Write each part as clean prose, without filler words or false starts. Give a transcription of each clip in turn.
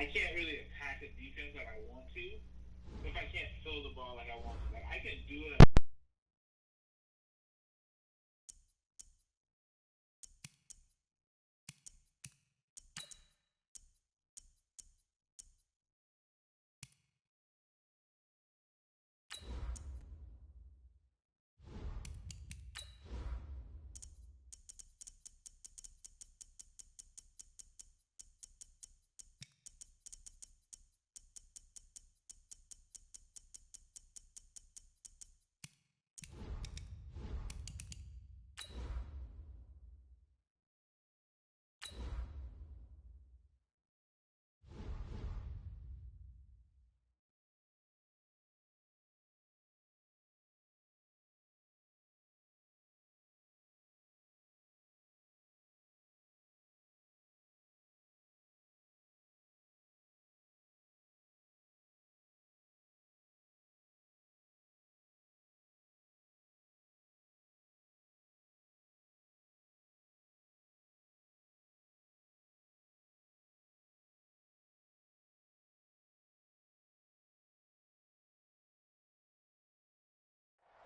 I can't really attack the defense like I want to. If I can't throw the ball like I want to, like I can do it.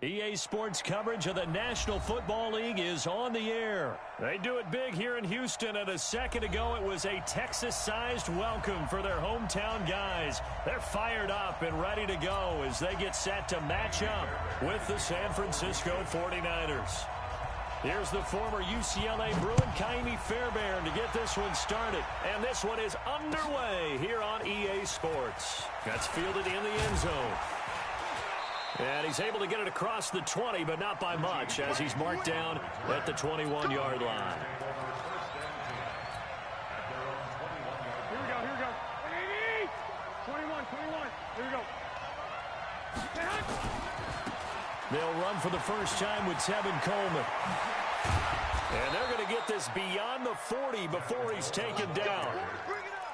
EA Sports coverage of the National Football League is on the air. They do it big here in Houston, and a second ago it was a Texas-sized welcome for their hometown guys. They're fired up and ready to go as they get set to match up with the San Francisco 49ers. Here's the former UCLA Bruin, Ka'imi Fairbairn, to get this one started. And this one is underway here on EA Sports. That's fielded in the end zone. And he's able to get it across the 20, but not by much, as he's marked down at the 21-yard line. Here we go. 21. Here we go. They'll run for the first time with Tevin Coleman. And they're going to get this beyond the 40 before he's taken down.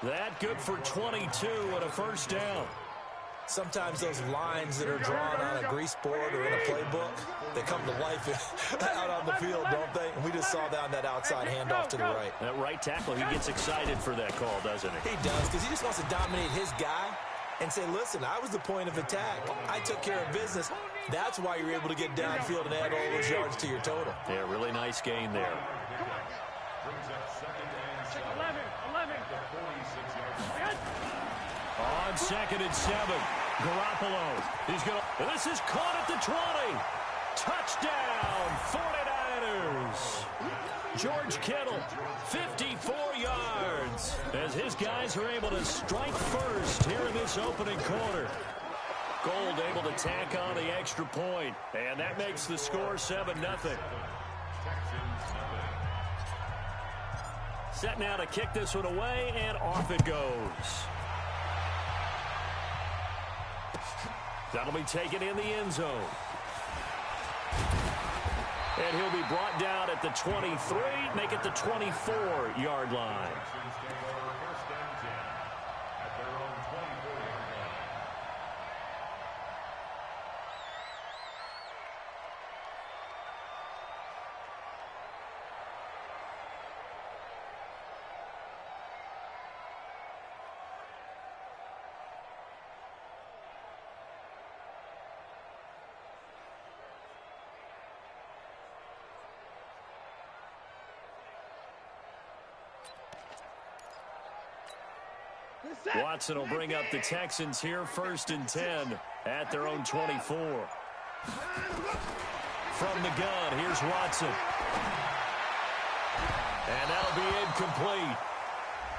That good for 22 and a first down. Sometimes those lines that are drawn on a grease board or in a playbook, they come to life out on the field, don't they? And we just saw that on that outside handoff to the right. That right tackle, he gets excited for that call, doesn't he? He does, because he just wants to dominate his guy and say, listen, I was the point of attack. I took care of business. That's why you're able to get downfield and add all those yards to your total. Yeah, really nice gain there. 11. On 2nd and 7, Garoppolo. He's going to. This is caught at the 20. Touchdown, 49ers. George Kittle, 54 yards, as his guys are able to strike first here in this opening quarter. Gold able to tack on the extra point, and that makes the score 7-0. Set now to kick this one away, and off it goes. That'll be taken in the end zone. And he'll be brought down at the 23, make it the 24-yard line. Watson will bring up the Texans here, 1st and 10 at their own 24. From the gun, here's Watson. And that'll be incomplete.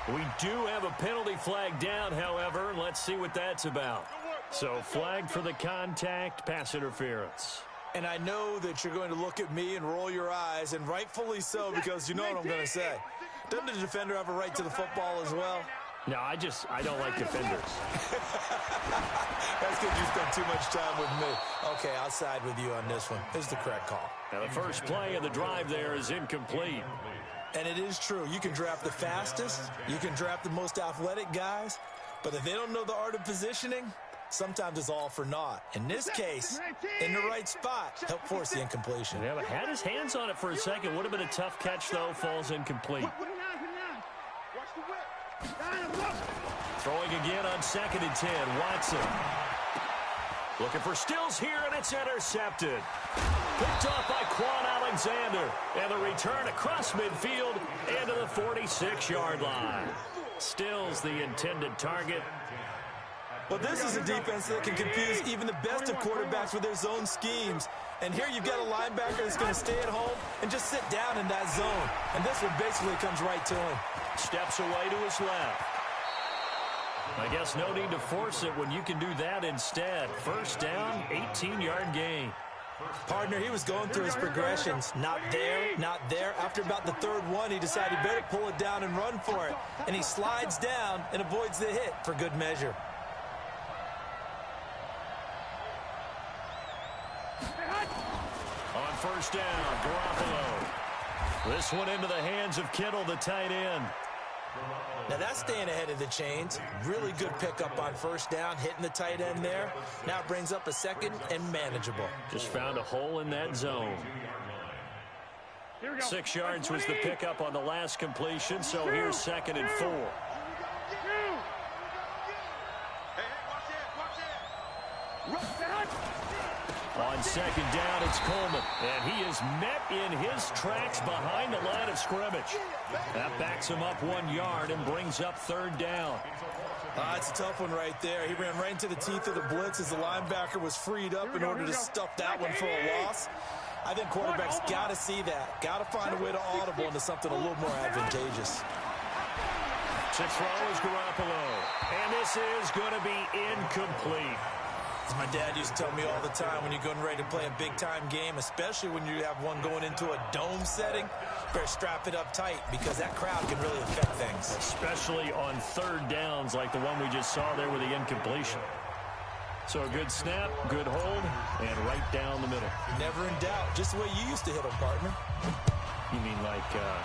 We do have a penalty flag down, however, and let's see what that's about. So flag for the contact, pass interference. And I know that you're going to look at me and roll your eyes, and rightfully so, because you know what I'm going to say. Doesn't the defender have a right to the football as well? No, I don't like defenders. That's because you spent too much time with me. Okay, I'll side with you on this one. This is the correct call. Now, the first play of the drive there is incomplete. And it is true. You can draft the fastest. You can draft the most athletic guys. But if they don't know the art of positioning, sometimes it's all for naught. In this case, in the right spot, help force the incompletion. Yeah, but had his hands on it for a second. Would have been a tough catch, though. Falls incomplete. Throwing again on 2nd and 10. Watson. Looking for Stills here, and it's intercepted. Picked off by Quan Alexander. And the return across midfield into the 46-yard line. Stills the intended target. Well, this is a defense that can confuse even the best of quarterbacks with their zone schemes. And here you've got a linebacker that's going to stay at home and just sit down in that zone. And this one basically comes right to him. Steps away to his left. I guess no need to force it when you can do that instead. First down, 18-yard gain. Partner, he was going through his progressions. Not there, not there. After about the third one, he decided he better pull it down and run for it. And he slides down and avoids the hit for good measure. On first down, Garoppolo. This one into the hands of Kittle, the tight end. Now that's staying ahead of the chains. Really good pickup on first down, hitting the tight end there. Now it brings up a second and manageable. Just found a hole in that zone. 6 yards was the pickup on the last completion, so here's 2nd and 4. On 2nd down, it's Coleman, and he is met in his tracks behind the line of scrimmage. That backs him up 1 yard and brings up 3rd down. It's a tough one right there. He ran right into the teeth of the blitz as the linebacker was freed up in order to stuff that one for a loss. I think quarterbacks got to see that. Got to find a way to audible into something a little more advantageous. To throw is Garoppolo, and this is going to be incomplete. As my dad used to tell me all the time, when you're going ready to play a big-time game, especially when you have one going into a dome setting, better strap it up tight because that crowd can really affect things. Especially on 3rd downs like the one we just saw there with the incompletion. So a good snap, good hold, and right down the middle. Never in doubt. Just the way you used to hit them, partner. You mean like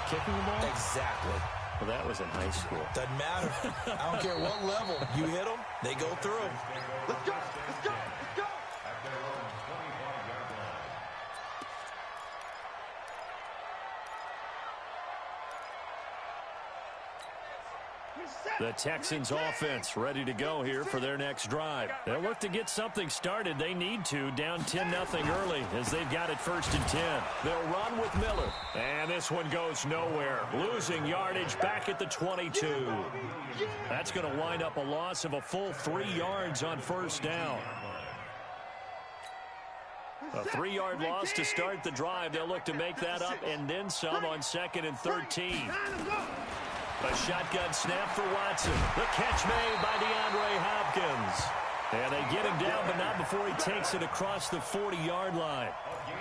kicking the ball? Exactly. Well, that was in high school. Doesn't matter. I don't care what level. You hit them, they go through. Let's go! Let's go! Let's go! The Texans offense ready to go here for their next drive. They'll look to get something started. They need to, down 10-0 early as they've got it 1st and 10. They'll run with Miller. And this one goes nowhere. Losing yardage back at the 22. That's going to wind up a loss of a full 3 yards on first down. A 3-yard loss to start the drive. They'll look to make that up and then some on 2nd and 13. A shotgun snap for Watson. The catch made by DeAndre Hopkins. And they get him down, but not before he takes it across the 40-yard line.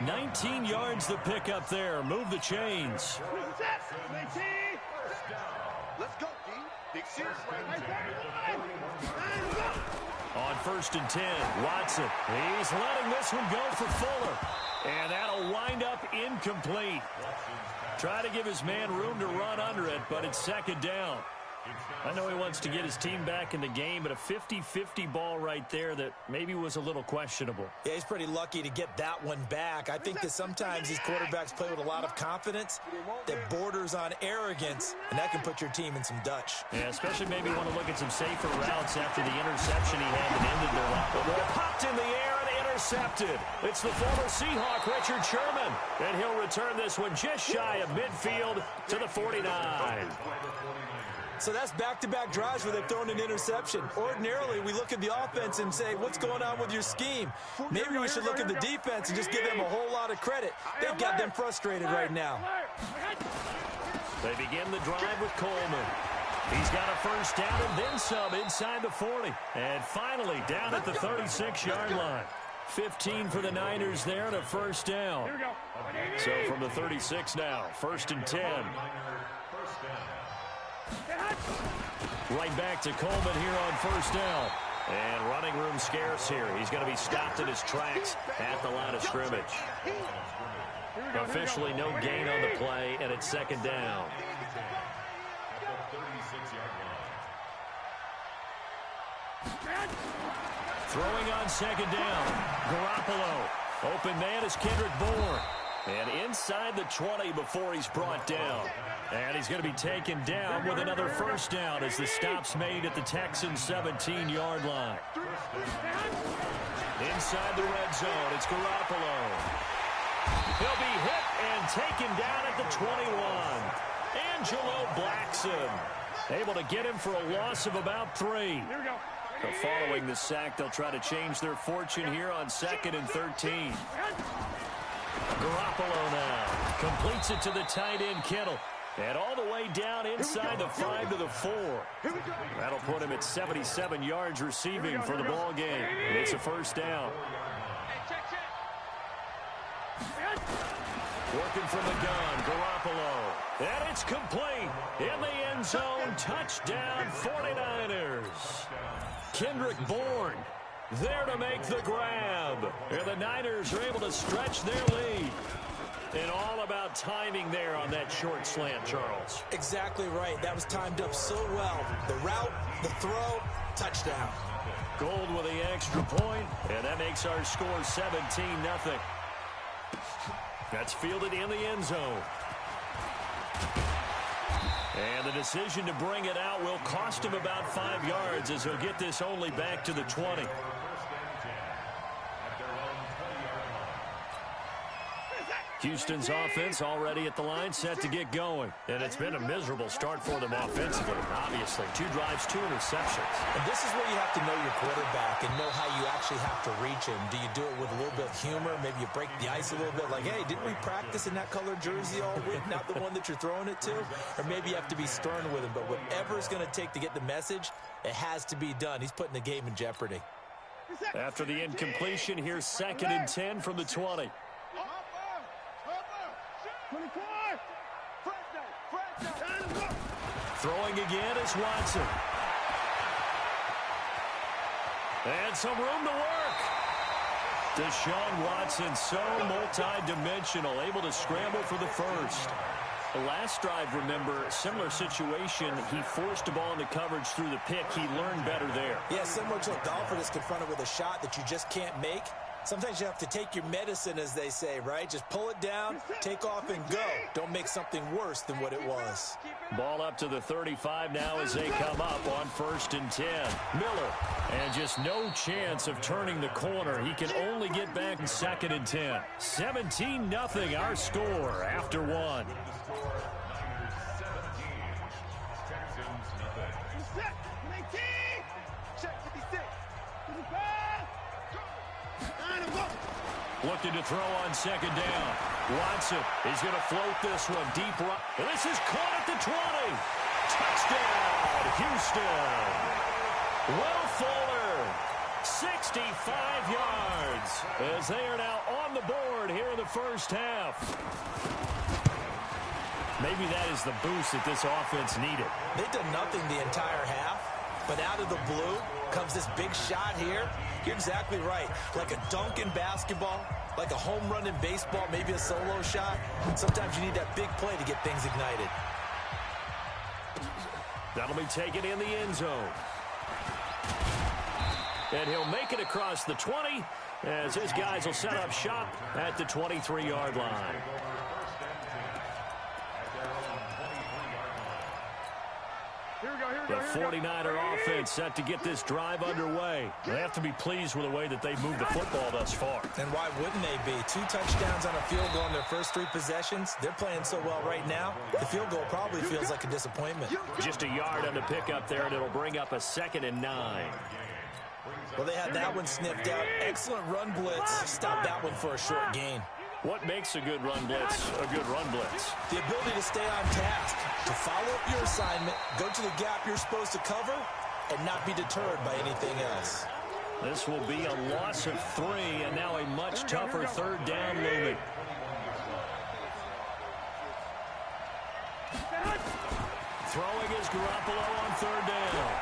19 yards the pickup there. Move the chains. Let's go, D. Big C. On 1st and 10, Watson. He's letting this one go for Fuller. And that'll wind up incomplete. Try to give his man room to run under it, but it's 2nd down. I know he wants to get his team back in the game, but a 50-50 ball right there that maybe was a little questionable. Yeah, he's pretty lucky to get that one back. I think that sometimes these quarterbacks play with a lot of confidence that borders on arrogance, and that can put your team in some Dutch. Yeah, especially maybe want to look at some safer routes after the interception he had that ended their life. But popped in the air and intercepted. It's the former Seahawk, Richard Sherman, and he'll return this one just shy of midfield to the 49. So that's back-to-back drives where they've thrown an interception. Ordinarily, we look at the offense and say, what's going on with your scheme? Maybe we should look at the defense and just give them a whole lot of credit. They've got them frustrated right now. They begin the drive with Coleman. He's got a first down and then some inside the 40. And finally down at the 36-yard line. 15 for the Niners there and a first down. So from the 36 now, 1st and 10. Right back to Coleman here on first down. And running room scarce here. He's going to be stopped in his tracks at the line of scrimmage. Officially no gain on the play, and it's 2nd down. Throwing on 2nd down. Garoppolo. Open man is Kendrick Bourne. And inside the 20 before he's brought down. And he's going to be taken down with another first down as the stop's made at the Texans' 17-yard line. Inside the red zone, it's Garoppolo. He'll be hit and taken down at the 21. Angelo Blackson able to get him for a loss of about 3. Here we go. So following the sack, they'll try to change their fortune here on 2nd and 13. Garoppolo now completes it to the tight end Kittle. And all the way down inside the 5 to the 4. That'll put him at 77 yards receiving for the ball game. It's a first down. Working from the gun, Garoppolo. And it's complete. In the end zone, touchdown 49ers. Kendrick Bourne there to make the grab. And the Niners are able to stretch their lead. And all about timing there on that short slant, Charles. Exactly right. That was timed up so well. The route, the throw, touchdown. Gold with the extra point, and that makes our score 17-0. That's fielded in the end zone. And the decision to bring it out will cost him about 5 yards as he'll get this only back to the 20. Houston's offense already at the line, set to get going. And it's been a miserable start for them offensively, obviously. 2 drives, 2 interceptions. And this is where you have to know your quarterback and know how you actually have to reach him. Do you do it with a little bit of humor? Maybe you break the ice a little bit, like, hey, didn't we practice in that colored jersey all week, not the one that you're throwing it to? Or maybe you have to be stern with him. But whatever it's going to take to get the message, it has to be done. He's putting the game in jeopardy. After the incompletion, here's 2nd and 10 from the 20. Throwing again is Watson. And some room to work. Deshaun Watson, so multi-dimensional, able to scramble for the first. The last drive, remember, similar situation. He forced the ball into coverage through the pick. He learned better there. Yeah, similar to a golfer that's confronted with a shot that you just can't make. Sometimes you have to take your medicine, as they say, right? Just pull it down, take off, and go. Don't make something worse than what it was. Ball up to the 35 now as they come up on 1st and 10. Miller, and just no chance of turning the corner. He can only get back in 2nd and 10. 17-0 our score after 1. Looking to throw on 2nd down. Watson is going to float this one deep right. And this is caught at the 20. Touchdown, Houston. Will Fuller, 65 yards, as they are now on the board here in the first half. Maybe that is the boost that this offense needed. They've done nothing the entire half, but out of the blue comes this big shot here. You're exactly right. Like a dunk in basketball, like a home run in baseball, maybe a solo shot. Sometimes you need that big play to get things ignited. That'll be taken in the end zone. And he'll make it across the 20 as his guys will set up shop at the 23-yard line. The 49er offense set to get this drive underway. They have to be pleased with the way that they've moved the football thus far. And why wouldn't they be? 2 touchdowns on a field goal in their first 3 possessions. They're playing so well right now, the field goal probably feels like a disappointment. Just a yard on the pickup there, and it'll bring up a 2nd and 9. Well, they had that one sniffed out. Excellent run blitz. Stop that one for a short gain. What makes a good run blitz a good run blitz? The ability to stay on task, to follow up your assignment, go to the gap you're supposed to cover, and not be deterred by anything else. This will be a loss of 3, and now a much tougher 3rd down looming. Throwing is Garoppolo on 3rd down.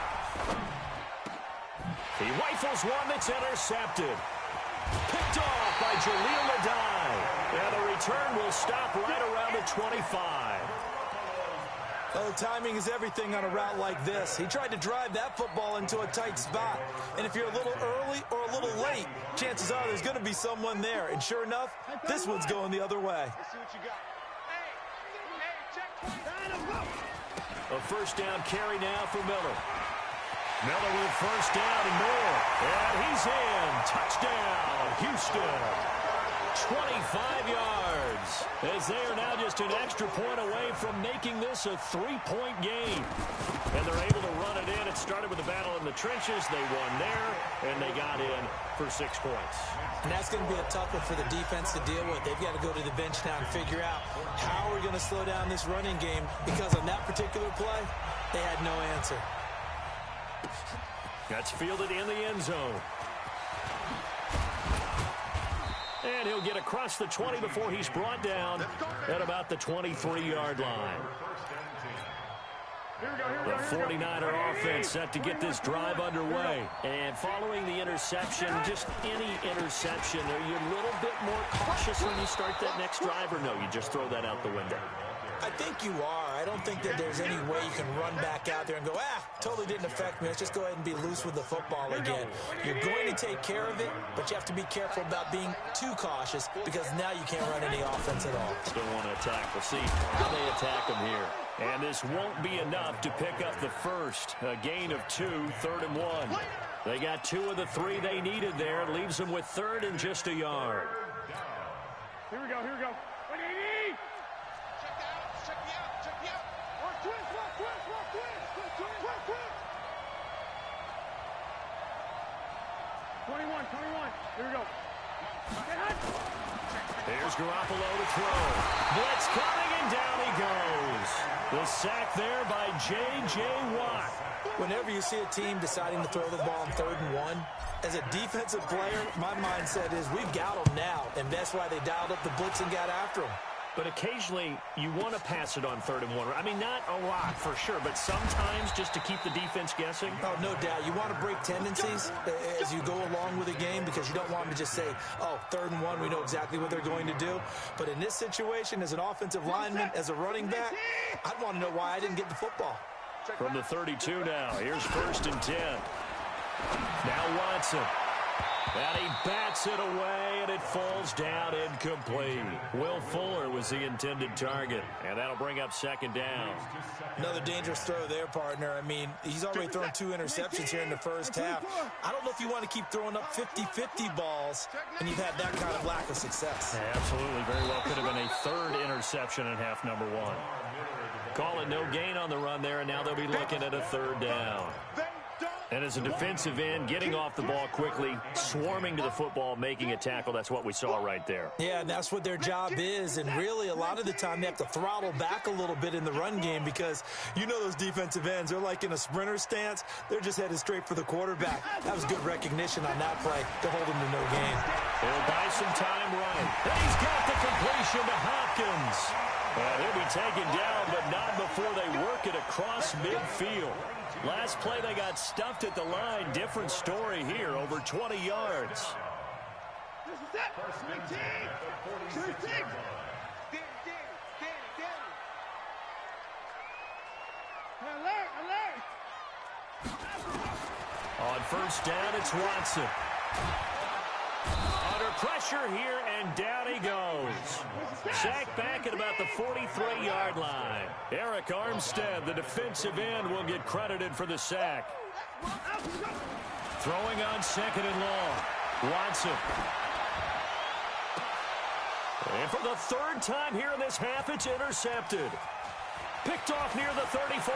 He rifles one that's intercepted. Picked off by Jaleel Adai. And the return will stop right around the 25. Oh, timing is everything on a route like this. He tried to drive that football into a tight spot. And if you're a little early or a little late, chances are there's going to be someone there. And sure enough, this one's going the other way. A first down carry now for Miller. Miller with first down and more. And he's in. Touchdown, Houston. 25 yards, as they are now just an extra point away from making this a 3-point game. And they're able to run it in. It started with a battle in the trenches. They won there, and they got in for 6 points. And that's going to be a tough one for the defense to deal with. They've got to go to the bench now and figure out how we're going to slow down this running game, because on that particular play, they had no answer. That's fielded in the end zone. And he'll get across the 20 before he's brought down at about the 23-yard line. The 49er offense set to get this drive underway. And following the interception, just any interception, are you a little bit more cautious when you start that next drive, or no, you just throw that out the window? I think you are. I don't think that there's any way you can run back out there and go, totally didn't affect me. Let's just go ahead and be loose with the football again. You're going to take care of it, but you have to be careful about being too cautious, because now you can't run any offense at all. Still want to attack. We'll see how they attack them here. And this won't be enough to pick up the first. A gain of 2, 3rd and 1. They got 2 of the 3 they needed there. Leaves them with 3rd and just a yard. Here we go. Here we go. There's Garoppolo to throw. Blitz coming, and down he goes. The sack there by J.J. Watt. Whenever you see a team deciding to throw the ball on 3rd and 1, as a defensive player, my mindset is we've got them now, and that's why they dialed up the blitz and got after them. But occasionally, you want to pass it on 3rd and 1. I mean, not a lot for sure, but sometimes just to keep the defense guessing. Oh, no doubt. You want to break tendencies as you go along with the game, because you don't want them to just say, 3rd and 1, we know exactly what they're going to do. But in this situation, as an offensive lineman, as a running back, I'd want to know why I didn't get the football. From the 32 now, here's 1st and 10. Now Watson. And he bats it away, and it falls down incomplete. Will Fuller was the intended target, and that'll bring up 2nd down. Another dangerous throw there, partner. I mean, he's already thrown 2 interceptions here in the first half. I don't know if you want to keep throwing up 50-50 balls, and you've had that kind of lack of success. Yeah, absolutely. Very well could have been a 3rd interception in half number 1. Call it no gain on the run there, and now they'll be looking at a 3rd down. And as a defensive end, getting off the ball quickly, swarming to the football, making a tackle, that's what we saw right there. Yeah, and that's what their job is. And really, a lot of the time, they have to throttle back a little bit in the run game, because you know those defensive ends, they're like in a sprinter stance. They're just headed straight for the quarterback. That was good recognition on that play to hold him to no gain. He'll buy some time right. And he's got the completion to Hopkins. And he'll be taken down, but not before they work it across midfield. Last play, they got stuffed at the line. Different story here, over 20 yards. This is it. 16. Alert. On 1st down, it's Watson. Under pressure here, and down he goes. Sacked back at about the 43-yard line. Eric Armstead, the defensive end, will get credited for the sack. Throwing on 2nd and long. Watson. And for the 3rd time here in this half, it's intercepted. Picked off near the 34.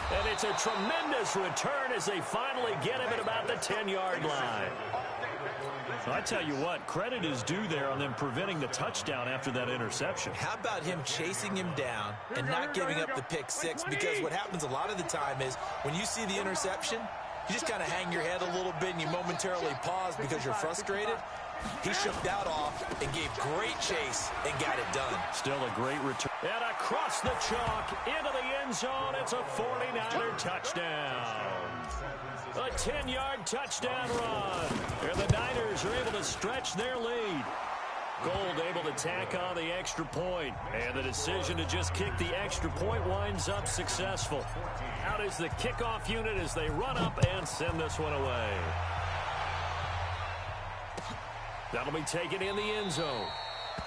And it's a tremendous return as they finally get him at about the 10-yard line. I tell you what, credit is due there on them preventing the touchdown after that interception. How about him chasing him down and not giving up the pick 6? Because what happens a lot of the time is when you see the interception, you just kind of hang your head a little bit and you momentarily pause because you're frustrated. He shook that off and gave great chase and got it done. Still a great return. And across the chalk, into the end zone, it's a 49er touchdown. A 10-yard touchdown run. And the Niners are able to stretch their lead. Gold able to tack on the extra point. And the decision to just kick the extra point winds up successful. Out is the kickoff unit as they run up and send this one away. That'll be taken in the end zone.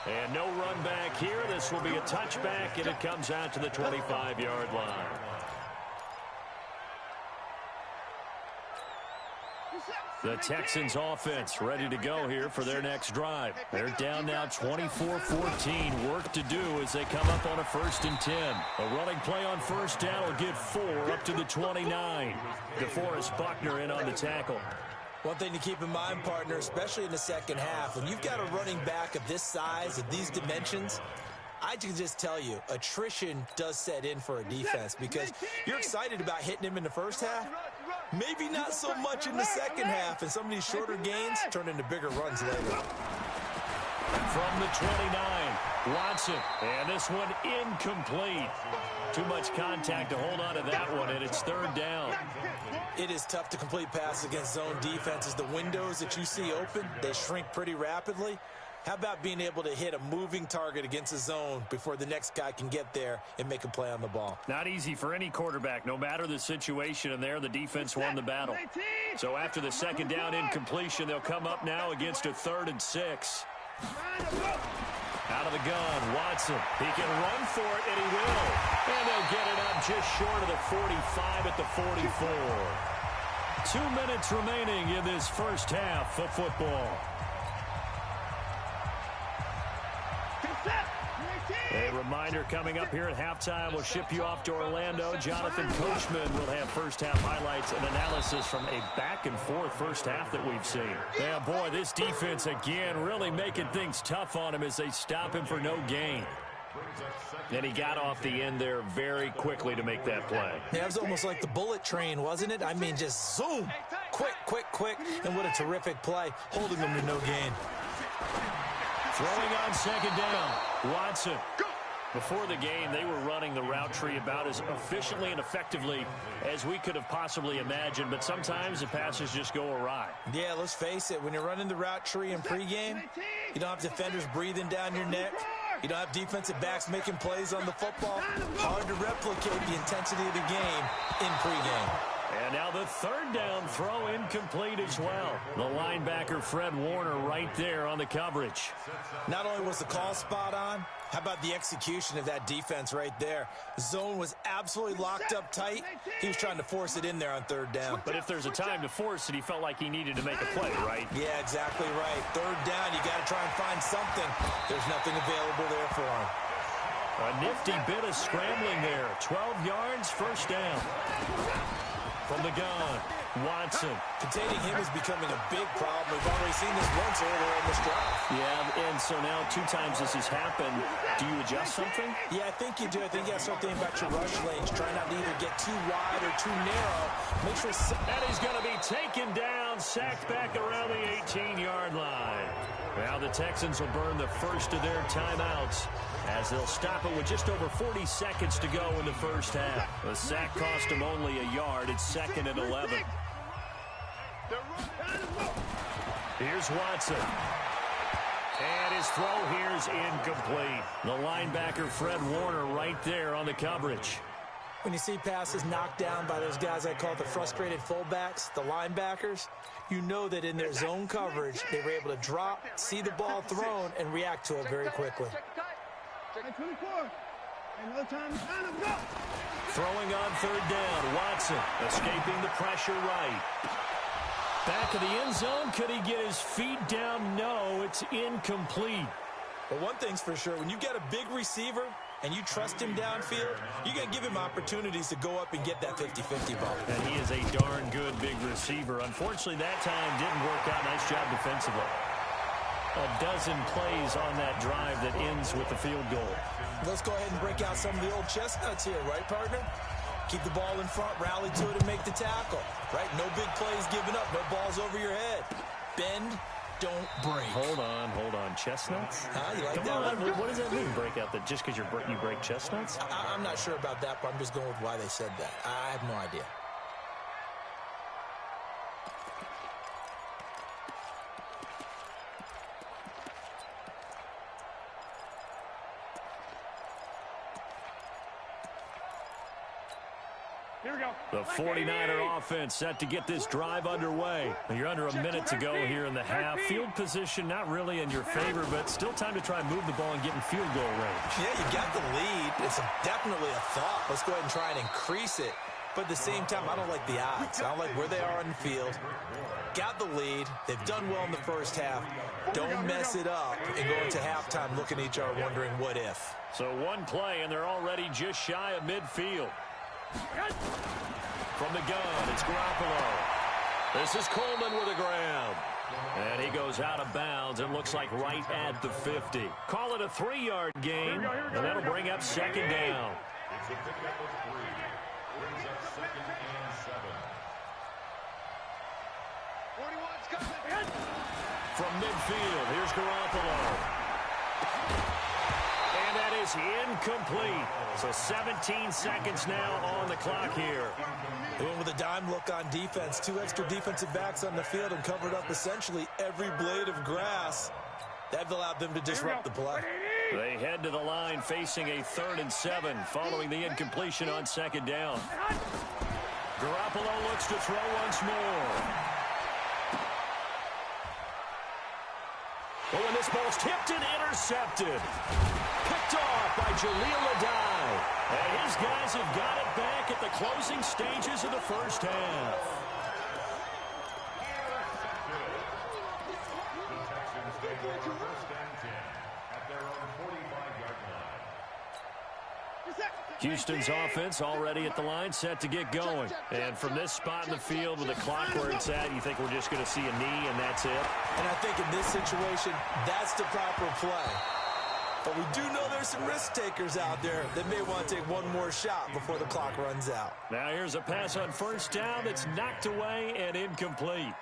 And no run back here. This will be a touchback, and it comes out to the 25-yard line. The Texans offense ready to go here for their next drive. They're down now 24-14. Work to do as they come up on a 1st and 10. A running play on first down will get 4 up to the 29. DeForest Buckner in on the tackle. One thing to keep in mind, partner, especially in the second half, when you've got a running back of this size, of these dimensions, I can just tell you, attrition does set in for a defense because you're excited about hitting him in the first half. Maybe not so much in the second half, and some of these shorter gains turn into bigger runs later. From the 29, Watson, and this one incomplete. Too much contact to hold on to that one, and it's 3rd down. It is tough to complete passes against zone defenses. The windows that you see open, they shrink pretty rapidly. How about being able to hit a moving target against a zone before the next guy can get there and make a play on the ball? Not easy for any quarterback, no matter the situation, and there the defense won the battle. So after the 2nd down incompletion, they'll come up now against a 3rd and 6. Out of the gun, Watson. He can run for it, and he will. And they'll get it up just short of the 45 at the 44. 2 minutes remaining in this first half of football. A reminder coming up here at halftime, we'll ship you off to Orlando. Jonathan Coachman will have first-half highlights and analysis from a back-and-forth first half that we've seen. Yeah, boy, this defense again really making things tough on him as they stop him for no gain. And he got off the end there very quickly to make that play. Yeah, it was almost like the bullet train, wasn't it? I mean, just zoom. Quick, quick, quick. And what a terrific play, holding him to no gain. Throwing on 2nd down, Watson. Before the game, they were running the route tree about as efficiently and effectively as we could have possibly imagined, but sometimes the passes just go awry. Yeah, let's face it, when you're running the route tree in pregame, you don't have defenders breathing down your neck. You don't have defensive backs making plays on the football. Hard to replicate the intensity of the game in pregame. And now the 3rd down throw incomplete as well. The linebacker, Fred Warner, right there on the coverage. Not only was the call spot on, how about the execution of that defense right there? The zone was absolutely locked up tight. He was trying to force it in there on 3rd down. But if there's a time to force it, he felt like he needed to make a play, right? Yeah, exactly right. 3rd down, you got to try and find something. There's nothing available there for him. A nifty bit of scrambling there. 12 yards, first down. From the gun, Watson. Containing him is becoming a big problem. We've already seen this once earlier in this drive. Yeah, and so now 2 times this has happened. Do you adjust something? Yeah, I think you do. I think you got to start thinking about your rush lanes. Try not to either get too wide or too narrow. Make sure... And he's going to be taken down, sacked back around the 18-yard line. Now the Texans will burn the first of their timeouts as they'll stop it with just over 40 seconds to go in the first half. The sack cost him only a yard. It's 2nd and 11. Here's Watson. And his throw here is incomplete. The linebacker, Fred Warner, right there on the coverage. When you see passes knocked down by those guys I call the frustrated fullbacks, the linebackers, you know that in their zone coverage, they were able to drop, see the ball thrown, and react to it very quickly. 24. Another time. Throwing on 3rd down, Watson escaping the pressure right. Back of the end zone, could he get his feet down? No, it's incomplete. But one thing's for sure, when you get a big receiver and you trust him downfield, you're going to give him opportunities to go up and get that 50-50 ball. And he is a darn good big receiver. Unfortunately, that time didn't work out. Nice job defensively. A dozen plays on that drive that ends with the field goal. Let's go ahead and break out some of the old chestnuts here, right, partner? Keep the ball in front, rally to it, and make the tackle, right? No big plays given up, no balls over your head. Bend, don't break. Hold on. Chestnuts? You like Come that on. one? What does that mean, break out? That just because you break chestnuts? I'm not sure about that, but I'm just going with why they said that. I have no idea. Here we go. The 49er offense set to get this drive underway. You're under a minute to go here in the half. Field position not really in your favor, but still time to try and move the ball and get in field goal range. Yeah, you got the lead. It's definitely a thought. Let's go ahead and try and increase it. But at the same time, I don't like the odds. I don't like where they are on the field. Got the lead. They've done well in the first half. Don't mess it up and go into halftime looking at each other wondering what if. So one play, and they're already just shy of midfield. From the gun, it's Garoppolo. This is Coleman with a grab. And he goes out of bounds. It looks like right at the 50. Call it a 3-yard gain, and that'll bring up second down. It's a pickup of 3. Brings up second and 7. 41's coming. From midfield, here's Garoppolo. And that is incomplete. So 17 seconds now on the clock here. They went with a dime look on defense. 2 extra defensive backs on the field and covered up essentially every blade of grass. That allowed them to disrupt the play. They head to the line facing a 3rd and 7 following the incompletion on second down. Garoppolo looks to throw once more. Oh, and this ball's tipped and intercepted. Picked off by Jaleel Adai. And his guys have got it back at the closing stages of the first half. The Texans take over 1st and 10 at their own 45-yard line. Houston's offense already at the line, set to get going. And from this spot in the field with the clock where it's at, you think we're just going to see a knee and that's it? And I think in this situation, that's the proper play. But we do know there's some risk takers out there that may want to take one more shot before the clock runs out. Now here's a pass on first down that's knocked away and incomplete.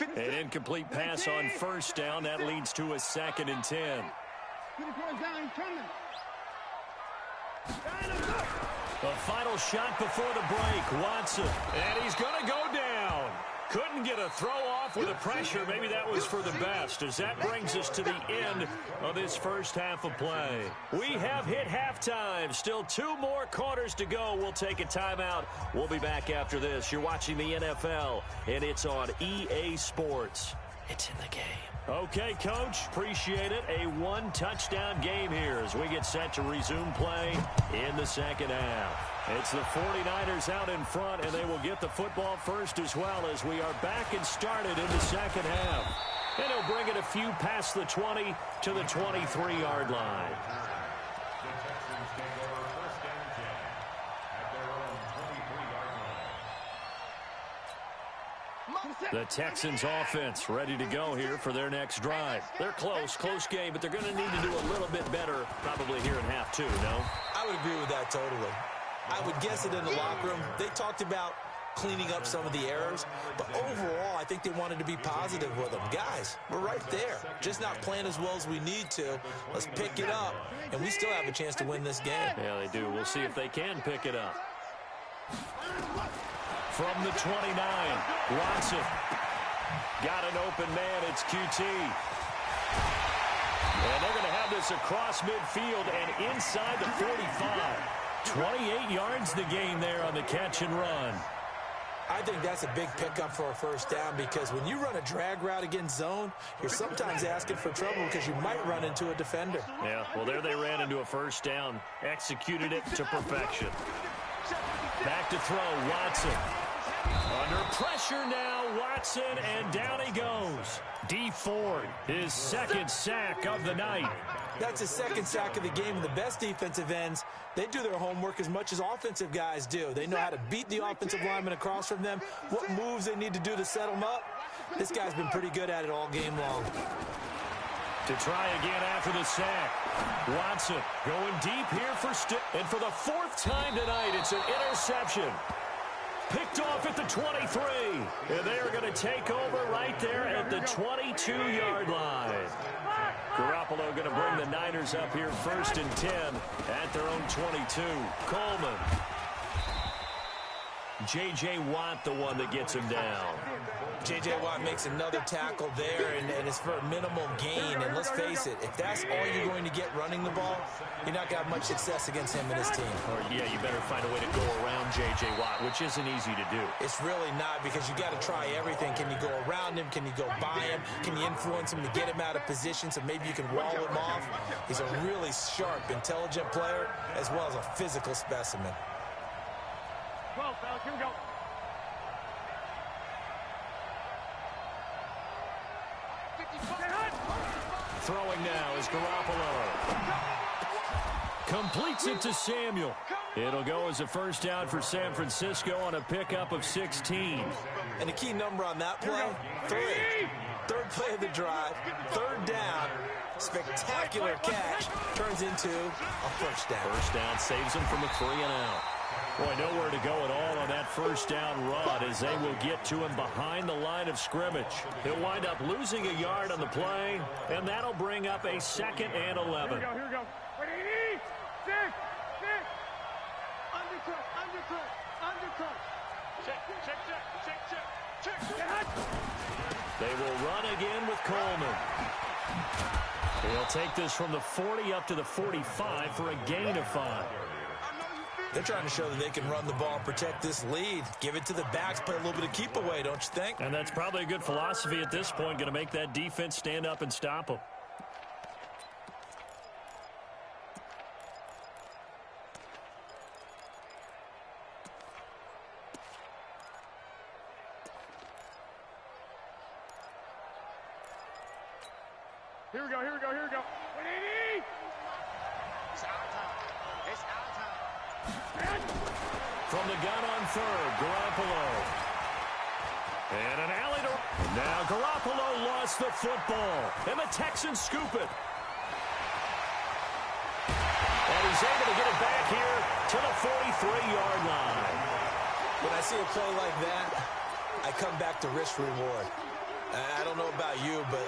An incomplete pass on first down. That leads to a 2nd and 10. The final shot before the break. Watson. And he's going to go down. Couldn't get a throw off with the pressure. Maybe that was for the best, as that brings us to the end of this first half of play. We have hit halftime. Still 2 more quarters to go. We'll take a timeout. We'll be back after this. You're watching the NFL, and it's on EA Sports. It's in the game. Okay, Coach, appreciate it. A 1-touchdown game here as we get set to resume play in the second half. It's the 49ers out in front, and they will get the football first as well as we are back and started in the second half. And he'll bring it a few past the 20 to the 23-yard line. The Texans take over 1st and 10 at their own 23-yard line. The Texans offense ready to go here for their next drive. They're close game, but they're going to need to do a little bit better probably here in half 2, no? I would agree with that totally. I would guess it in the locker room. They talked about cleaning up some of the errors, but overall, I think they wanted to be positive with them. Guys, we're right there. Just not playing as well as we need to. Let's pick it up, and we still have a chance to win this game. Yeah, they do. We'll see if they can pick it up. From the 29, Watson. Got an open man. It's QT. And they're going to have this across midfield and inside the 45. 28 yards the gain there on the catch and run. I think that's a big pickup for a first down because when you run a drag route against zone, you're sometimes asking for trouble because you might run into a defender. Yeah, well, there they ran into a first down. Executed it to perfection. Back to throw, Watson. Under pressure now, Watson, and down he goes. D Ford, his 2nd sack of the night. That's his 2nd sack of the game, and the best defensive ends, they do their homework as much as offensive guys do. They know how to beat the offensive lineman across from them, what moves they need to do to set them up. This guy's been pretty good at it all game long. To try again after the sack. Watson going deep here for and for the 4th time tonight, it's an interception. Picked off at the 23. And they are going to take over right there at the 22-yard line. Garoppolo going to bring the Niners up here 1st and 10 at their own 22. Coleman. J.J. Watt the one that gets him down. J.J. Watt makes another tackle there, and it's for a minimal gain. And let's face it, if that's all you're going to get running the ball, you're not going to have much success against him and his team. Or, yeah, you better find a way to go around J.J. Watt, which isn't easy to do. It's really not, because you got to try everything. Can you go around him? Can you go by him? Can you influence him to get him out of position so maybe you can wall him off? He's a really sharp, intelligent player, as well as a physical specimen. 12, fellas, here we go. Throwing now is Garoppolo. Completes it to Samuel. It'll go as a first down for San Francisco on a pickup of 16. And the key number on that play, 3. Third play of the drive, third down, spectacular catch, turns into a first down. First down saves him from a 3-and-out. Boy, nowhere to go at all on that first down run as they will get to him behind the line of scrimmage. He'll wind up losing a yard on the play, and that'll bring up a 2nd and 11. Here we go. Ready? 6. Undercut. Check. They will run again with Coleman. He'll take this from the 40 up to the 45 for a gain of 5. They're trying to show that they can run the ball and protect this lead. Give it to the backs, play a little bit of keep away, don't you think? And that's probably a good philosophy at this point, going to make that defense stand up and stop them. Here we go. 180! It's our time. From the gun on third, Garoppolo. And an alley to... Now Garoppolo lost the football, and the Texans scoop it. And he's able to get it back here to the 43-yard line. When I see a play like that, I come back to risk reward. I don't know about you, but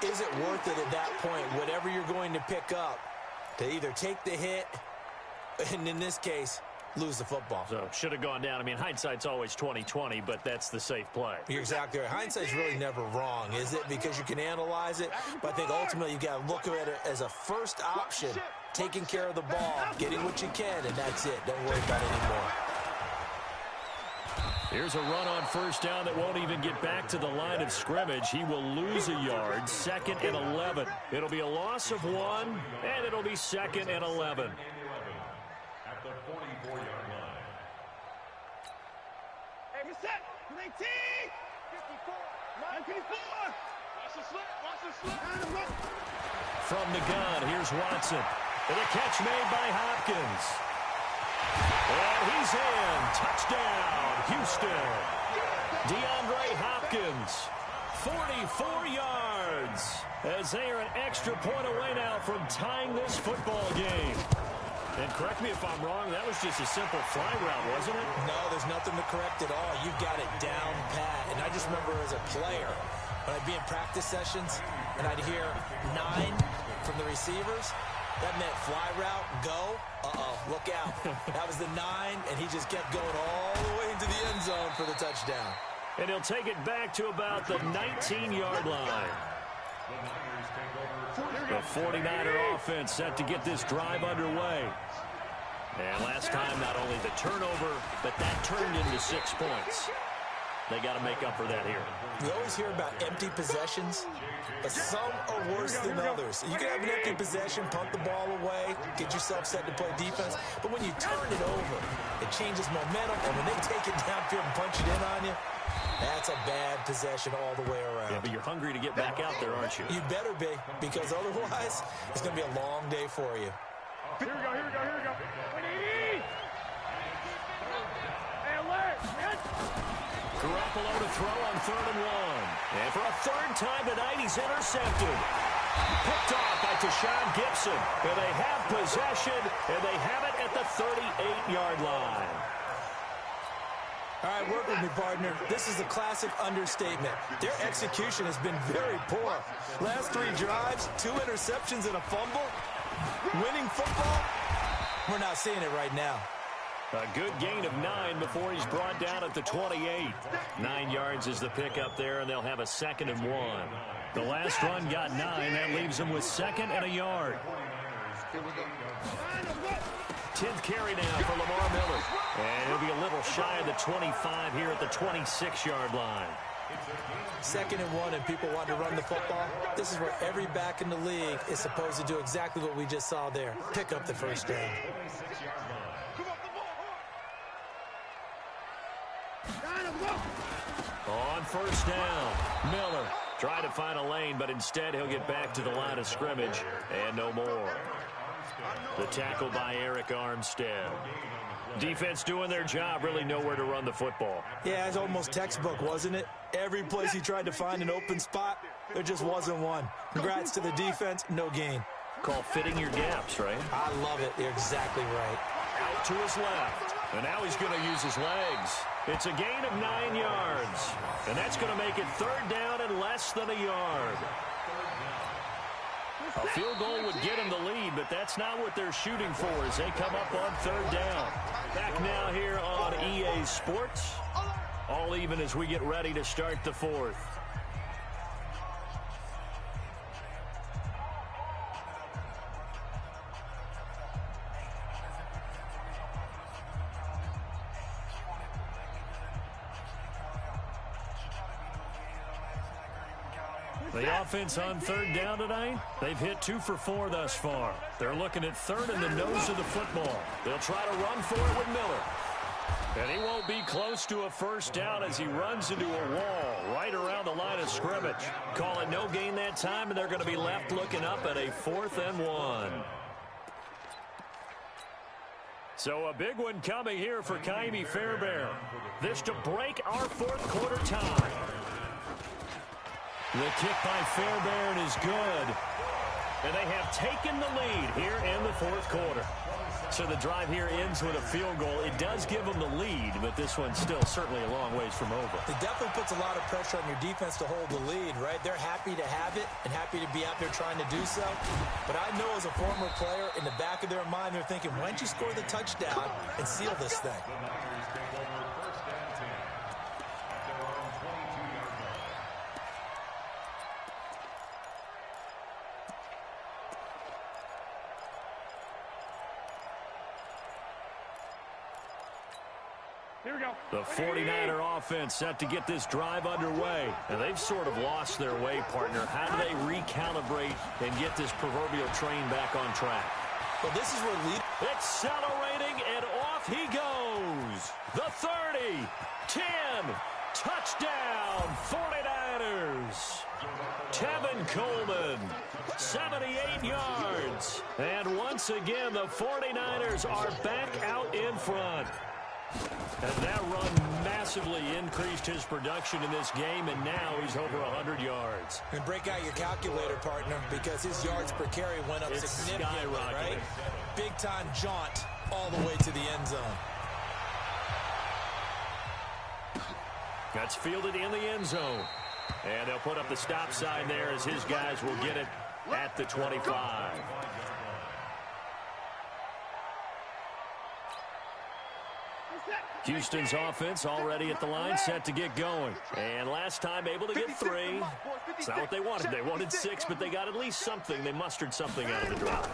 is it worth it at that point, whatever you're going to pick up, to either take the hit, and in this case, lose the football? So, should have gone down. I mean, hindsight's always 20/20, but that's the safe play. You're exactly right. Hindsight's really never wrong, is it? Because you can analyze it, but I think ultimately you got to look at it as a first option, taking care of the ball, getting what you can, and that's it. Don't worry about it anymore. Here's a run on first down that won't even get back to the line of scrimmage. He will lose a yard, 2nd and 11. It'll be a loss of 1, and it'll be 2nd and 11. At the 44-yard line. Hey, we're set. 19. 54. 94. Watch the slip. From the gun, here's Watson. And a catch made by Hopkins. And he's in. Touchdown, Houston. DeAndre Hopkins, 44 yards, as they are an extra point away now from tying this football game. And correct me if I'm wrong, that was just a simple fly route, wasn't it? No, there's nothing to correct at all. You've got it down pat. And I just remember as a player, when I'd be in practice sessions and I'd hear 9 from the receivers, that meant fly route, go, look out. That was the 9, and he just kept going all the way into the end zone for the touchdown. And he'll take it back to about the 19-yard line. The 49er offense set to get this drive underway. And last time, not only the turnover, but that turned into 6 points. They got to make up for that here. We always hear about empty possessions, but some are worse than others. You can have an empty possession, punt the ball away, get yourself set to play defense, but when you turn it over, it changes momentum, and when they take it downfield and punch it in on you, that's a bad possession all the way around. Yeah, but you're hungry to get back out there, aren't you? You better be, because otherwise, it's going to be a long day for you. Here we go. 180! Hey, alert! Garoppolo to throw on 3rd and 1. And for a 3rd time tonight, he's intercepted. Picked off by Tashawn Gibson. And they have possession, and they have it at the 38-yard line. All right, work with me, partner. This is a classic understatement. Their execution has been very poor. Last 3 drives, 2 interceptions and a fumble. Winning football? We're not seeing it right now. A good gain of 9 before he's brought down at the 28. 9 yards is the pickup there, and they'll have a 2nd and 1. The last run got 9. That leaves them with 2nd and a yard. 10th carry now for Lamar Miller. And he'll be a little shy of the 25 here at the 26-yard line. 2nd and 1, and people want to run the football. This is where every back in the league is supposed to do exactly what we just saw there. Pick up the first down. On first down, Miller trying to find a lane, but instead he'll get back to the line of scrimmage and no more. The tackle by Eric Armstead. Defense doing their job, really nowhere to run the football. Yeah, it's almost textbook, wasn't it? Every place he tried to find an open spot, there just wasn't one. Congrats to the defense, no gain. Call fitting your gaps, right? I love it. You're exactly right. Out to his left, and now he's going to use his legs. It's a gain of 9 yards, and that's going to make it 3rd down and less than a yard. A field goal would get them the lead, but that's not what they're shooting for as they come up on 3rd down. Back now here on EA Sports. All even as we get ready to start the 4th. The offense on 3rd down tonight, they've hit 2 for 4 thus far. They're looking at 3rd in the nose of the football. They'll try to run for it with Miller. And he won't be close to a first down as he runs into a wall right around the line of scrimmage. Call it no gain that time, and they're going to be left looking up at a 4th and 1. So a big one coming here for Ka'imi Fairbairn. This to break our 4th quarter tie. The kick by Fairbairn is good. And they have taken the lead here in the 4th quarter. So the drive here ends with a field goal. It does give them the lead, but this one's still certainly a long ways from over. It definitely puts a lot of pressure on your defense to hold the lead, right? They're happy to have it and happy to be out there trying to do so. But I know as a former player, in the back of their mind, they're thinking, why don't you score the touchdown and seal this thing? Here we go. The 49er offense set to get this drive underway. And they've sort of lost their way, partner. How do they recalibrate and get this proverbial train back on track? Well, this is where lead... Accelerating, and off he goes. The 30, 10, touchdown, 49ers. Tevin Coleman, 78 yards. And once again, the 49ers are back out in front. And that run massively increased his production in this game, and now he's over 100 yards. And break out your calculator, partner, because his yards per carry went up significantly, right? Big-time jaunt all the way to the end zone. That's fielded in the end zone. And they'll put up the stop sign there as his guys will get it at the 25. Houston's offense already at the line, set to get going. And last time able to get 3. It's not what they wanted. They wanted 6, but they got at least something. They mustered something out of the drive.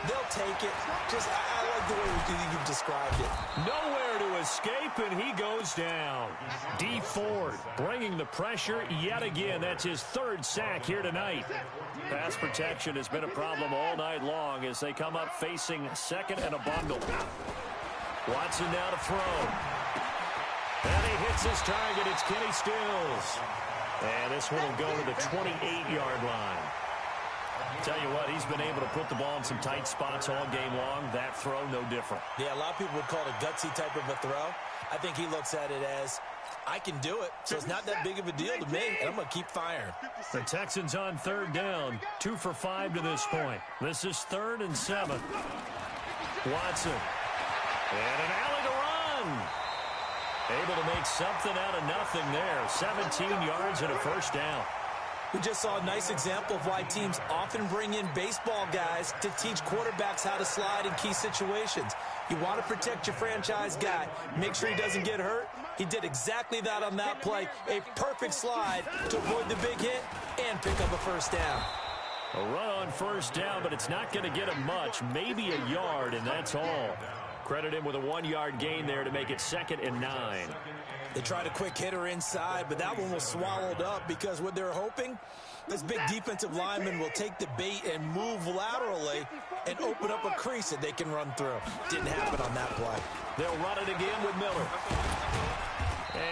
They'll take it. Just, I like the way you've described it. Nowhere to escape, and he goes down. Dee Ford bringing the pressure yet again. That's his 3rd sack here tonight. Pass protection has been a problem all night long as they come up facing 2nd and a bundle. Watson now to throw. And he hits his target. It's Kenny Stills. And this one will go to the 28-yard line. Tell you what, he's been able to put the ball in some tight spots all game long. That throw, no different. Yeah, a lot of people would call it a gutsy type of a throw. I think he looks at it as, I can do it, so it's not that big of a deal to me, and I'm going to keep firing. The Texans on 3rd down, 2 for 5 to this point. This is 3rd and 7. Watson. And an alley to run. Able to make something out of nothing there. 17 yards and a first down. We just saw a nice example of why teams often bring in baseball guys to teach quarterbacks how to slide in key situations. You want to protect your franchise guy. Make sure he doesn't get hurt. He did exactly that on that play. A perfect slide to avoid the big hit and pick up a first down. A run on first down, but it's not going to get him much. Maybe a yard, and that's all. Credit him with a 1-yard gain there to make it 2nd and 9. They tried a quick hitter inside, but that one was swallowed up because what they're hoping, this big defensive lineman will take the bait and move laterally and open up a crease that they can run through. Didn't happen on that play. They'll run it again with Miller.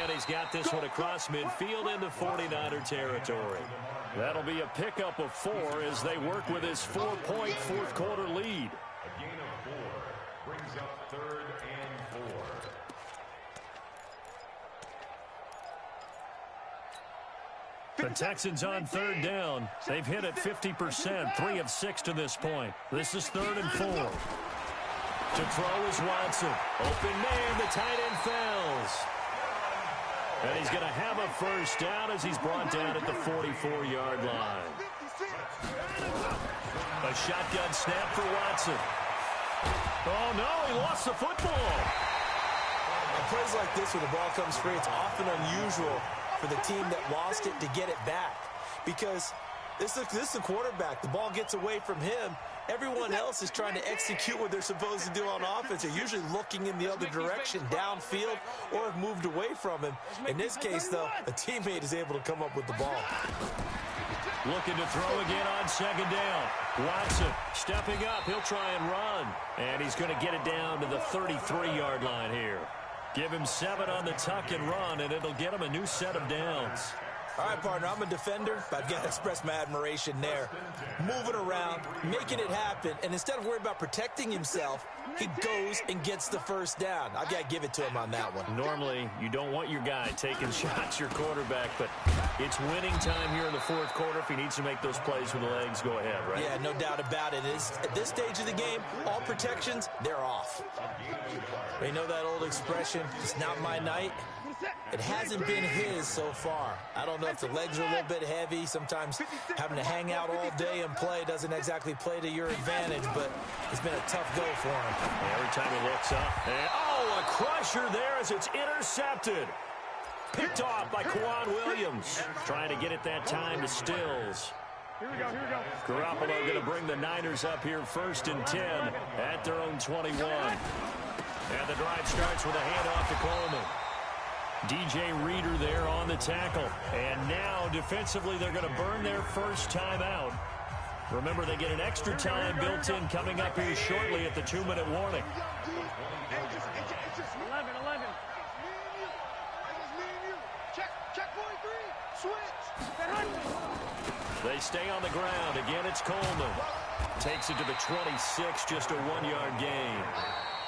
And he's got this one across midfield into 49er territory. That'll be a pickup of 4 as they work with his 4-point fourth-quarter lead. A gain of 4 brings up 3rd and 4. The Texans on 3rd down. They've hit at 50%, 3 of 6 to this point. This is 3rd and 4. To throw is Watson. Open man, the tight end falls. And he's going to have a first down as he's brought down at the 44-yard line. A shotgun snap for Watson. Oh, no, he lost the football. On plays like this, when the ball comes free, it's often unusual for the team that lost it to get it back. Because this is a quarterback. The ball gets away from him. Everyone else is trying to execute what they're supposed to do on offense. They're usually looking in the other direction, downfield, or have moved away from him. In this case, though, a teammate is able to come up with the ball. Looking to throw again on 2nd down. Watson stepping up. He'll try and run. And he's going to get it down to the 33-yard line here. Give him 7 on the tuck and run, and it'll get him a new set of downs. All right, partner, I'm a defender, but I've got to express my admiration there. Moving around, making it happen, and instead of worrying about protecting himself, he goes and gets the first down. I've got to give it to him on that one. Normally, you don't want your guy taking shots, your quarterback, but it's winning time here in the 4th quarter. If he needs to make those plays with the legs, go ahead, right? Yeah, no doubt about it. At this stage of the game, all protections, they're off. You know that old expression, it's not my night? It hasn't been his so far. I don't know if the legs are a little bit heavy. Sometimes having to hang out all day and play doesn't exactly play to your advantage, but it's been a tough go for him. Every time he looks up. And, a crusher there as it's intercepted. Picked off by Kwan Williams. Trying to get it that time to Stills. Here we go, here we go. Garoppolo going to bring the Niners up here 1st and 10 at their own 21. And the drive starts with a handoff to Coleman. DJ Reader there on the tackle. And now, defensively, they're going to burn their first timeout. Remember, they get an extra time built in coming up here shortly at the 2-minute warning. 11. Check point 3. Switch. They stay on the ground. Again, it's Coleman. Takes it to the 26, just a 1-yard gain.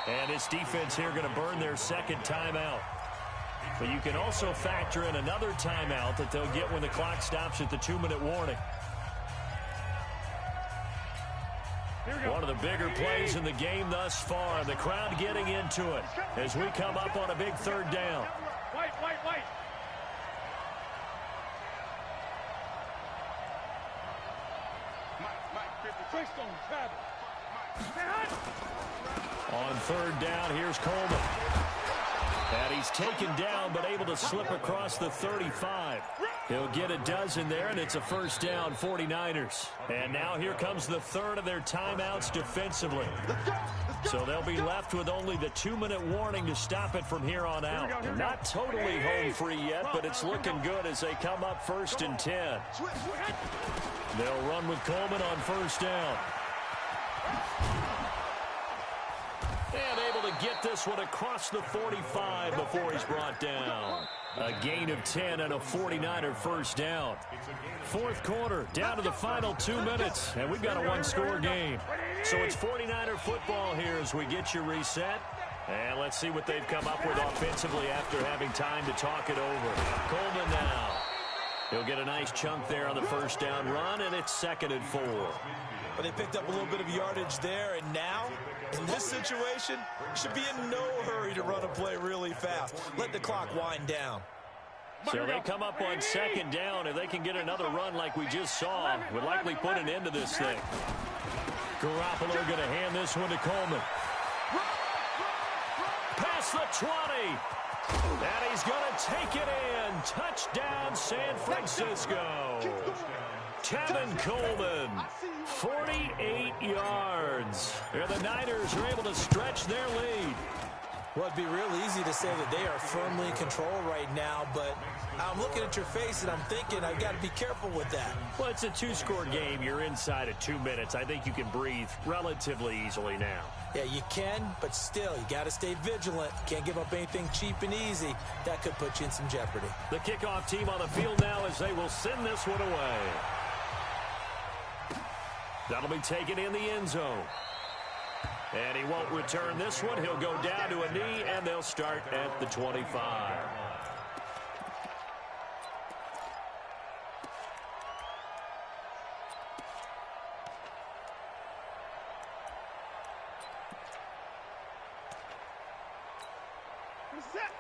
And this defense here going to burn their 2nd timeout. But you can also factor in another timeout that they'll get when the clock stops at the 2-minute warning. One of the bigger plays in the game thus far. The crowd getting into it as we come up on a big 3rd down. White. On 3rd down, here's Coleman. And he's taken down, but able to slip across the 35. He'll get a dozen there, and it's a first down, 49ers. And now here comes the 3rd of their timeouts defensively. So they'll be left with only the 2-minute warning to stop it from here on out. Not totally home free yet, but it's looking good as they come up 1st and 10. They'll run with Coleman on 1st down. And able to get this one across the 45 before he's brought down. A gain of 10 and a 49er first down. 4th quarter, down to the final 2 minutes, and we've got a 1-score game. So it's 49er football here as we get you reset. And let's see what they've come up with offensively after having time to talk it over. Coleman now. He'll get a nice chunk there on the first down run, and it's 2nd and 4. But they picked up a little bit of yardage there, and now, in this situation, should be in no hurry to run a play really fast. Let the clock wind down. So they come up on second down. If they can get another run like we just saw, would likely put an end to this thing. Garoppolo going to hand this one to Coleman. Past the 20. And he's going to take it in. Touchdown, San Francisco. Kevin Coleman, 48 yards. And the Niners are able to stretch their lead. Well, it'd be real easy to say that they are firmly in control right now, but I'm looking at your face and I'm thinking I've got to be careful with that. Well, it's a two-score game. You're inside of 2 minutes. I think you can breathe relatively easily now. Yeah, you can, but still, you got to stay vigilant. Can't give up anything cheap and easy. That could put you in some jeopardy. The kickoff team on the field now as they will send this one away. That'll be taken in the end zone. And he won't return this one. He'll go down to a knee, and they'll start at the 25.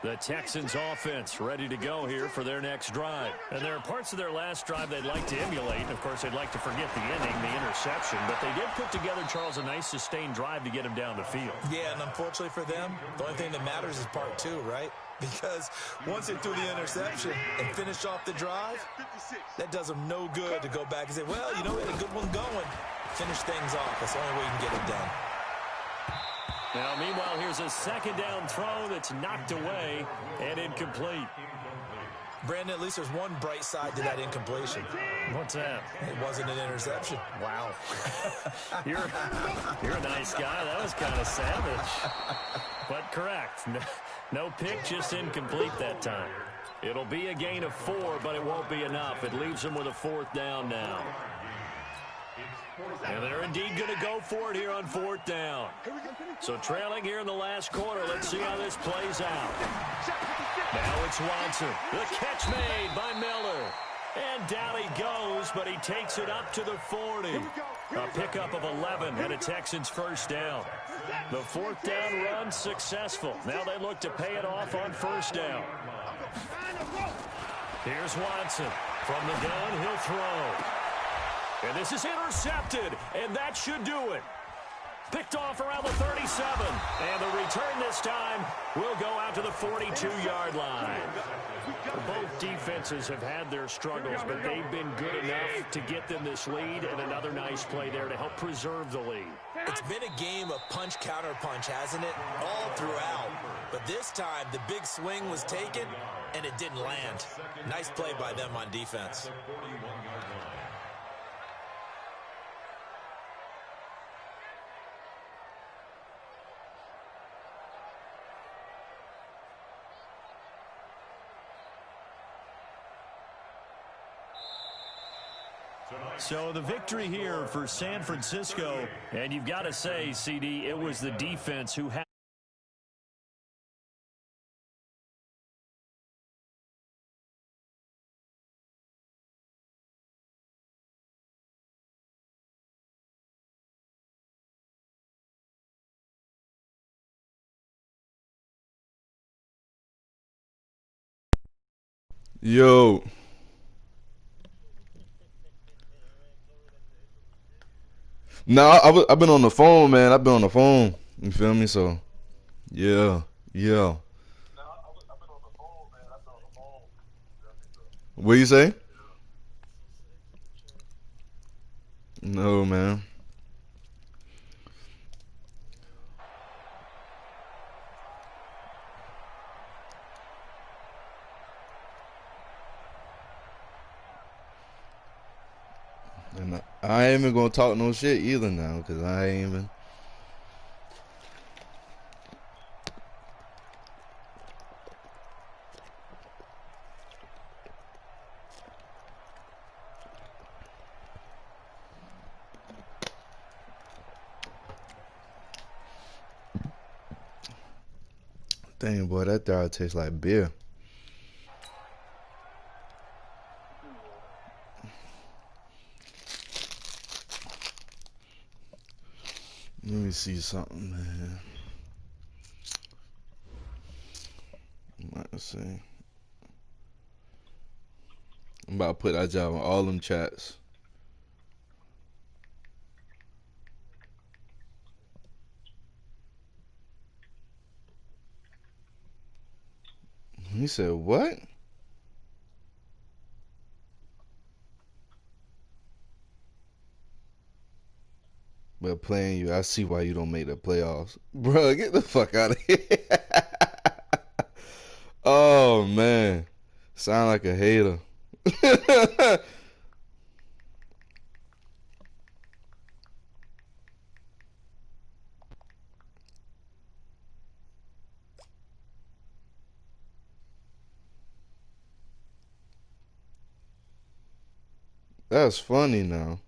The Texans offense ready to go here for their next drive. And there are parts of their last drive they'd like to emulate. And, of course, they'd like to forget the inning, the interception. But they did put together, Charles, a nice sustained drive to get him down the field. Yeah, and unfortunately for them, the only thing that matters is part two, right? Because once they threw the interception and finished off the drive, that does them no good to go back and say, well, you know, we had a good one going. Finish things off. That's the only way you can get it done. Now, meanwhile, here's a second down throw that's knocked away and incomplete. Brandon, at least there's one bright side to that incompletion. What's that? It wasn't an interception. Wow. You're a nice guy. That was kind of savage. But correct. No pick, just incomplete that time. It'll be a gain of 4, but it won't be enough. It leaves them with a 4th down now. And they're indeed going to go for it here on 4th down. So trailing here in the last quarter. Let's see how this plays out. Now it's Watson. The catch made by Miller. And down he goes, but he takes it up to the 40. A pickup of 11 and a Texans first down. The 4th down run successful. Now they look to pay it off on 1st down. Here's Watson. From the gun, he'll throw. And this is intercepted, and that should do it. Picked off around the 37, and the return this time will go out to the 42-yard line. Both defenses have had their struggles, but they've been good enough to get them this lead, and another nice play there to help preserve the lead. It's been a game of punch-counter-punch, hasn't it? All throughout. But this time, the big swing was taken, and it didn't land. Nice play by them on defense. So the victory here for San Francisco, and you've got to say, CD, it was the defense who had. Yo. Nah, I've been on the phone, man. I've been on the phone. You feel me? So, yeah. What you say? No, man. And I ain't even gonna talk no shit either now, cause I ain't even. Dang, boy, that dog tastes like beer. Let me see something, man. Let's see. about to put that job on all them chats. He said, what? But playing you, I see why you don't make the playoffs. Bro, get the fuck out of here. Oh, man. Sound like a hater. That's funny now.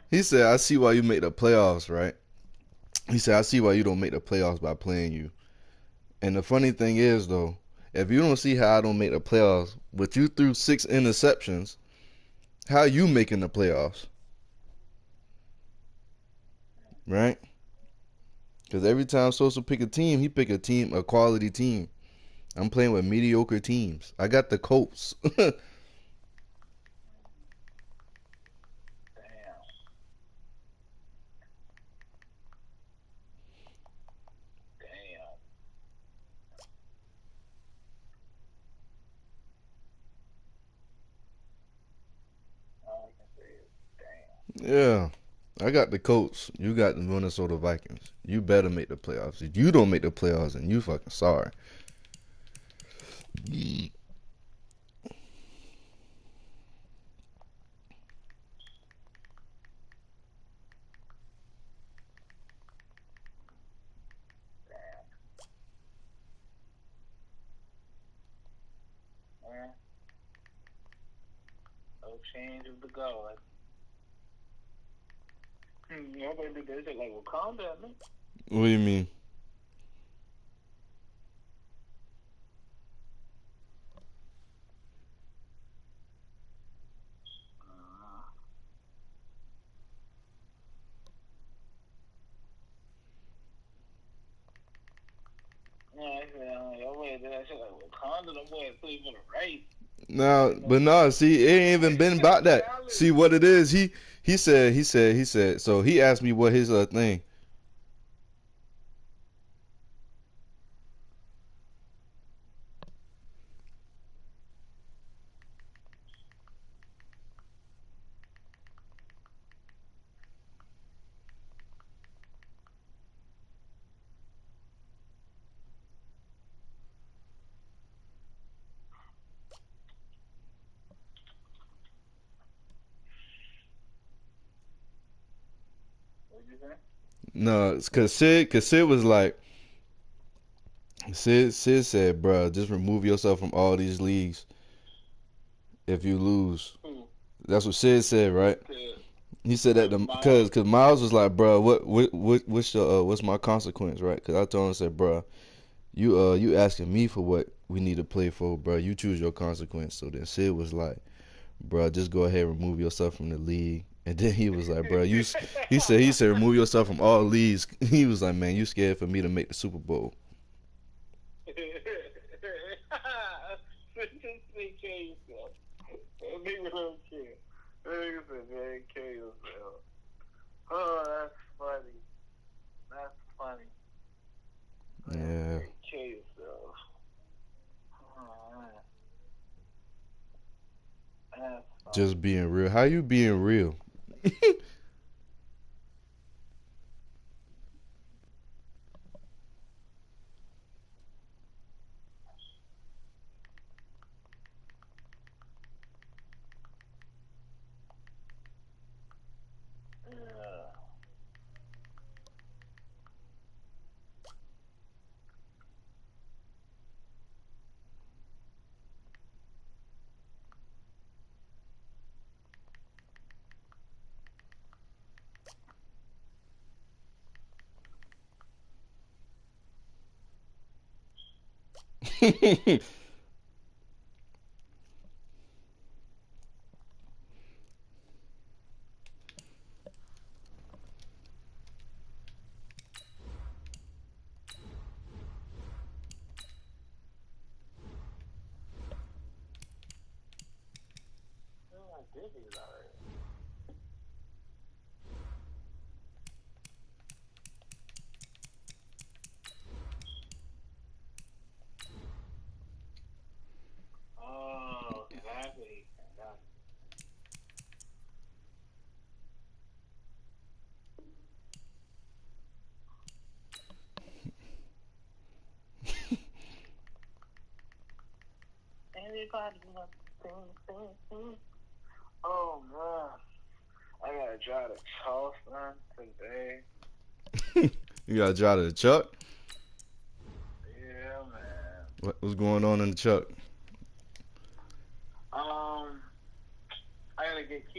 He said, I see why you make the playoffs, right? He said, I see why you don't make the playoffs by playing you. And the funny thing is, though, if you don't see how I don't make the playoffs, but you threw 6 interceptions, how you making the playoffs? Right? Because every time Sosa pick a team, he pick a quality team. I'm playing with mediocre teams. I got the Colts. Yeah. I got the Colts. You got the Minnesota Vikings. You better make the playoffs. If you don't make the playoffs, then you fucking sorry. No change of the guard. Nobody did this. They're like, well, calm down, man. What do you mean? No, but no, see, it ain't even been about that. See what it is, he said, so he asked me what his thing. No, it's cause Sid was like, Sid said, bruh, just remove yourself from all these leagues if you lose. That's what Sid said, right? He said that because Miles was like, bruh, what's my consequence, right? Because I told him, I said, bruh, you asking me for what we need to play for, bruh. You choose your consequence. So then Sid was like, bruh, just go ahead and remove yourself from the league. And then he was like, bruh, he said remove yourself from all leagues. He was like, man, you scared for me to make the Super Bowl. Oh, that's funny. That's funny. Yeah. Kill yourself. That's funny. Just being real. How you being real? Disney's already. Oh, exactly. Everybody wants to sing. Oh, man. I gotta drive to Charleston today. You gotta drive to the truck? Yeah, man. What's going on in the truck? I gotta get